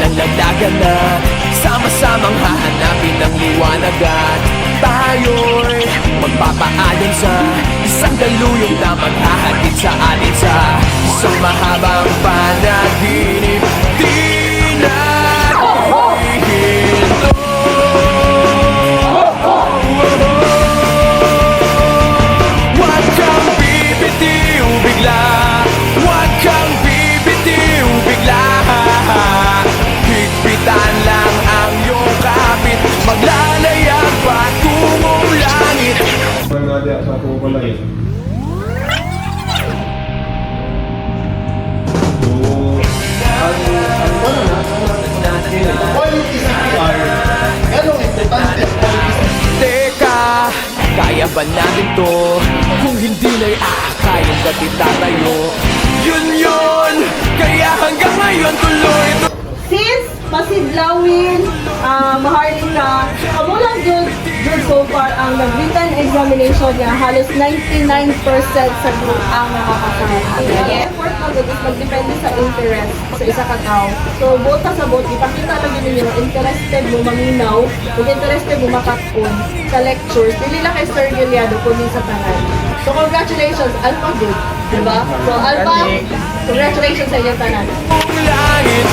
ng laglagan na sama-samang hahanapin ng liwanag at tayo'y magpapaalam sa isang daluyong na maghahatid sa atin sa isang mahabang panaginip. Di na hihinto. Huwag kang bibitiw bigla, huwag kang bibitiw bigla. Higpitan lang ang iyong kapit, maglalayag patungong langit. Sa Pubalay. Teka, kaya ba natin to? Kung hindi na'y aakayin ba't itatayo? Yun, kaya hanggang ngayon tuloy. Since masidlawin, maharlika, amo lang good so far ang nag-written examination niya, halos 99% sa group ang nakakasama. Ang effort na good is magdepende sa interest sa isa ka tao. So, both sa both, ipakita lang yun yung interested mo maminaw, kung interested mo makakun sa lectures, dili lang kay Sir Giuliano, kunin sa tanan. So, congratulations, Alpha Good, diba? So, Alpha, congratulations sa inyong tanan. Langit